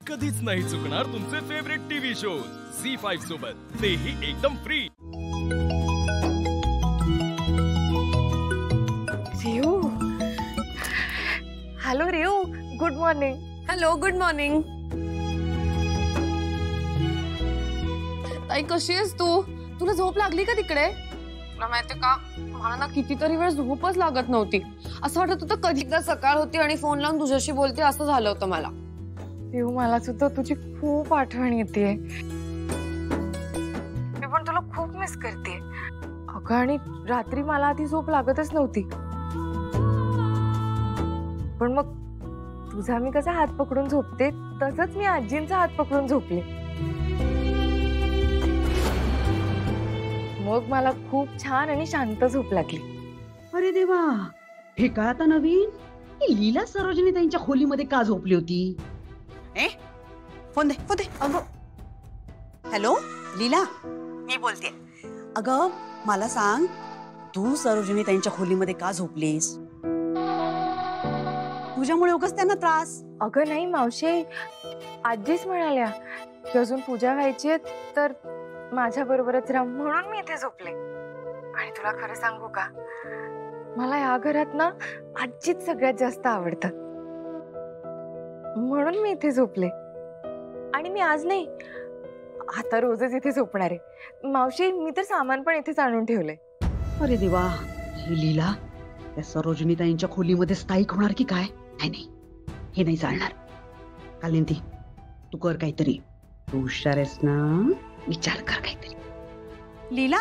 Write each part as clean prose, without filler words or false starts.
कधीच नाही चुकणार तुमचे फेवरेट टीव्ही शोज झी5 सोबत, तेही एकदम फ्री। रियू, हॅलो रियू, good morning. Hello, good morning. ताई कशी आहेस तू? तुला झोप लागली का तिकडे? तुला माहितीये का, मला ना कितीतरी वेळ झोपच लागत नव्हती। असं वाटत होतं कधी एकदा सकाळ होती आणि फोन लावून तुझ्याशी बोलते, असं झालं होतं मला। रियू, मला सुद्धा तुझी खूप आठवण येते। मी पण तुला खूप मिस करते। अगं, आणि रात्री मला आधी झोप लागतच नव्हती, पण मग तुझा मी कसा हात पकडून झोपते तसंच मी आजींचा हात पकडून झोपले। मग मला खूप छान आणि शांत झोप लागली। अरे देवा, हे काय आता नवीन? ही लीला सरोजिनी त्यांच्या खोलीमध्ये का झोपली होती? फोन दे, फोन दे। अगं, हॅलो लीला, मी बोलते। अगं मला सांग, तू सरोजिनी त्यांच्या खोलीमध्ये का झोपलीस? तुझ्यामुळे उगाच त्यांना त्रास? अगं नाही मावशी, आजीच म्हणाल्या की अजून पूजा व्हायची तर माझ्या बरोबरच राहा, म्हणून मी इथे झोपले। आणि तुला खरं सांगू का, मला या घरात ना आजीच सगळ्यात जास्त आवडतात, म्हणून मी इथे झोपले। आणि मी आज नाही, आता रोजच इथे झोपणार आहे। मावशी, मी तर सामान पण इथेच आणून ठेवलंय। अरे देवा, ही लीला त्या सरोजिनी ताईंच्या खोलीमध्ये स्थायिक होणार की काय? नाही, हे नाही चालणार। कालिंदी, तू कर काहीतरी, तू हुशार आहेस ना, विचार कर काहीतरी। लीला,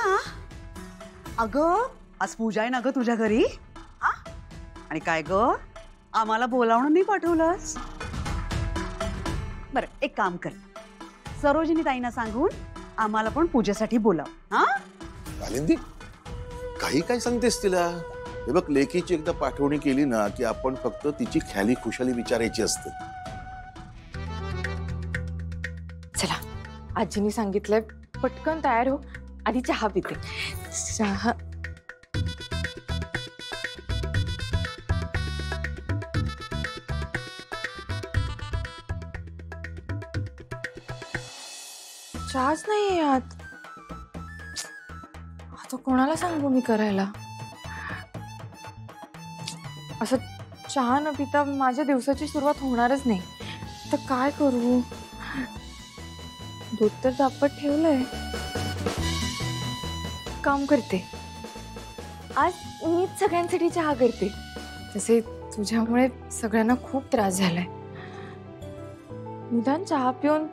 अगं आज पूजा आहे ना ग तुझ्या घरी? हा, आणि काय ग, आम्हाला बोलावणं नाही पाठवलंस? बरं, एक काम कर, सरोजिनी ताईंना सांगून आम्हाला पण पूजेसाठी बोलाव। हा कालिंदी, काही काय सांगतेस तिला? हे बघ, लेकीची एकदा पाठवणी केली ना की आपण फक्त तिची ख्याली खुशाली विचारायची असते। चला, आजीनी सांगितलंय, पटकन तयार हो, आधी चहा पिते। चहा चहाच नाहीये यात, आता कोणाला सांगू मी करायला? असं चहा न पिता माझ्या दिवसाची सुरुवात होणारच नाही, तर काय करू? दूध तर तापत ठेवलंय, काम करते, आज मीच सगळ्यांसाठी चहा करते। तसे तुझ्यामुळे सगळ्यांना खूप त्रास झालाय, निदान चहा पिऊन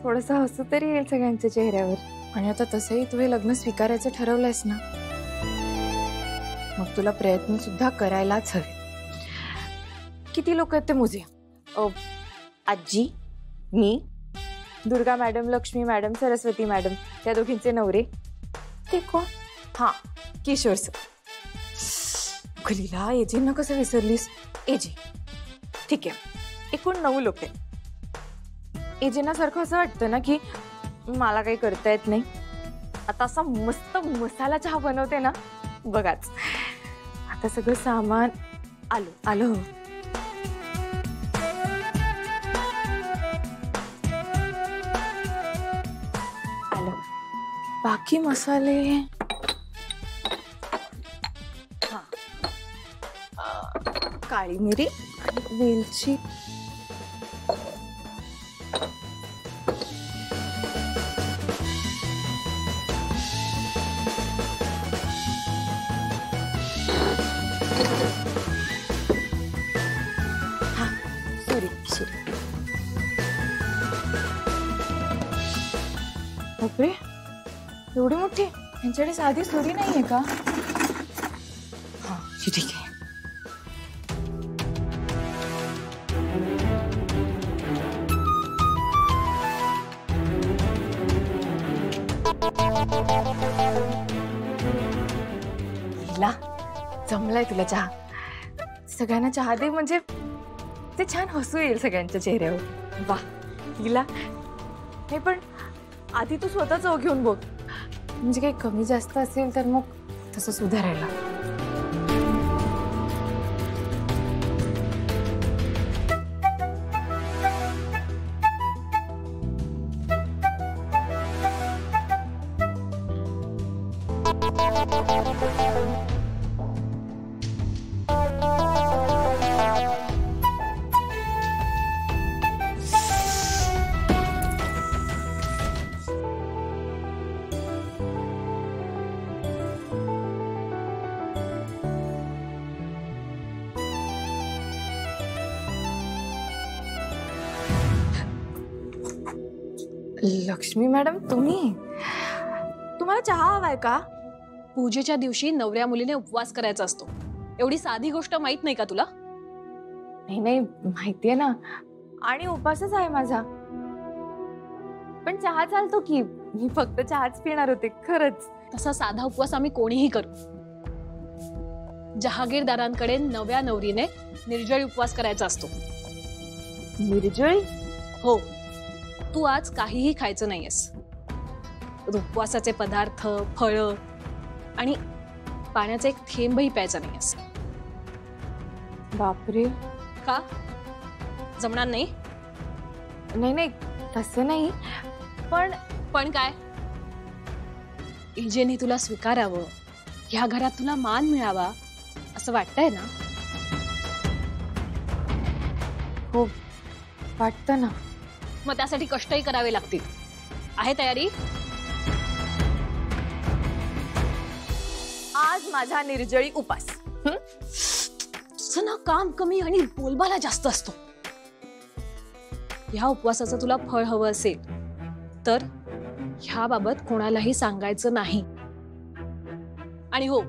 थोडस हसू तरी येईल सगळ्यांच्या चेहऱ्यावर। आणि आता तसंही तू हे लग्न स्वीकारायचं ठरवलंयस ना, मग तुला प्रयत्न सुद्धा करायलाच हवे। किती लोक आहेत ते मोजूया। आजी, मी, Durga madam, Lakshmi madam, Saraswati madam, त्या दोघींचे नवरे, ते कोण? हा, किशोर सर। खलीला, एजींना कसं विसरलीस? एजी, ठीक आहे, एकूण 9 लोक आहेत। एजींना सारखं असं वाटतं ना की मला काही करता येत नाही। आता असा मस्त मसाला चहा बनवते ना, बघाच। आता सगळं सामान आलो। बाकी मसाले, काळी मिरी आणि वेलची, बापरे, एवढी मोठी? यांच्याकडे साधी सुरी नाहीये का? हा, ठीक आहे। लीला, जमलाय तुला चहा? सगळ्यांना चहा दे, म्हणजे ते छान हसू येईल सगळ्यांच्या चेहऱ्यावर। वा लीला, हे पण आधी तू स्वतः चव घेऊन बघ, म्हणजे काही कमी जास्त असेल तर मग तसं सुधारायला। लक्ष्मी मॅडम, तुम्हाला चहा हवाय का? पूजेच्या दिवशी नवऱ्या मुलीने उपवास करायचा असतो. एवढी साधी गोष्ट माहित नाही का तुला? नाही नाही, माहितीये ना, आणि उपासच आहे माझा. पण चहा चालतो की, मी फक्त चहाच पिणार होते खरंच. तसा साधा उपवास आम्ही कोणीही करू. जहागीरदारांकडे नव्या नवरीने निर्जळी उपवास करायचा असतो. निर्जळी? हो, तू आज काहीही खायचं नाहीयेस. उपवासाचे पदार्थ, फळं आणि पाण्याचा एक थेंबही प्यायचा नाहीयेस. बापरे. का जमणार नाही? नाही नाही, तसं नाही. पण काय? एजेने तुला स्वीकारावं, ह्या घरात तुला मान मिळावा असं वाटतंय ना? हो, वाटतं ना. मग त्यासाठी कष्टही करावे लागतील. आहे तयारी? आज माझा निर्जळी उपास. तुझं ना काम कमी आणि बोलबाला जास्त असतो. ह्या उपवासाचं तुला फळ हवं असेल तर ह्याबाबत कोणालाही सांगायचं नाही. आणि हो,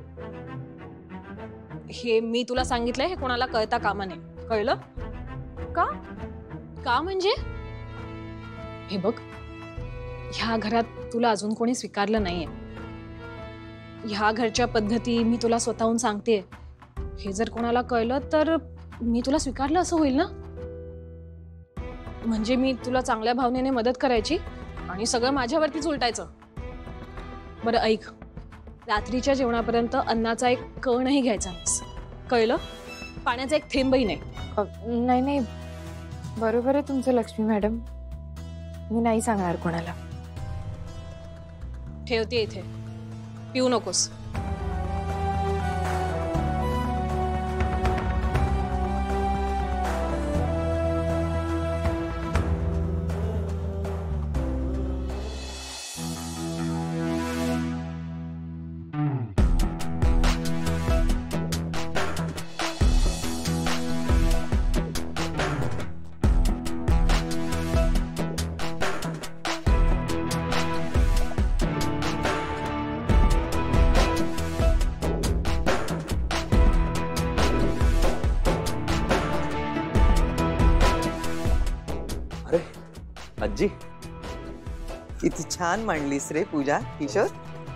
हे मी तुला सांगितलंय, हे कोणाला कळता कामा नये. कळलं का? का म्हणजे हे बघ, ह्या घरात तुला अजून कोणी स्वीकारलं नाहीये. ह्या घरच्या पद्धती मी तुला स्वतःहून सांगतेय. हे जर कोणाला कळलं तर मी तुला स्वीकारलं असं होईल ना. म्हणजे मी तुला चांगल्या भावनेने मदत करायची आणि सगळं माझ्यावरतीच उलटायचं. बरं ऐक, रात्रीच्या जेवणापर्यंत अन्नाचा एक कणही घ्यायचा नाहीस. कळलं? पाण्याचा एक थेंबही नाही. नाही नाही, बरोबर आहे तुमचं लक्ष्मी मॅडम. मी नाही सांगणार कोणाला. ठेवते इथे, पिऊ नकोस. आजी, किती छान मांडलीस रे पूजा किशोर.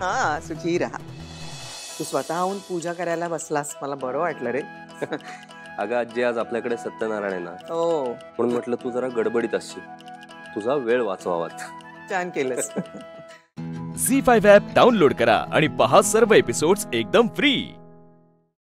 हा, सुखी राहा. तू स्वतःहून पूजा करायला बसलास, मला बरं वाटलं रे. अगं आजी, आज आपल्याकडे सत्यनारायण आहे ना, हो, म्हणून म्हटलं तू जरा गडबडीत असशील, तुझा वेळ वाचवावा. छान केलंस. झी5 ॲप डाउनलोड करा आणि पहा सर्व एपिसोड्स एकदम फ्री.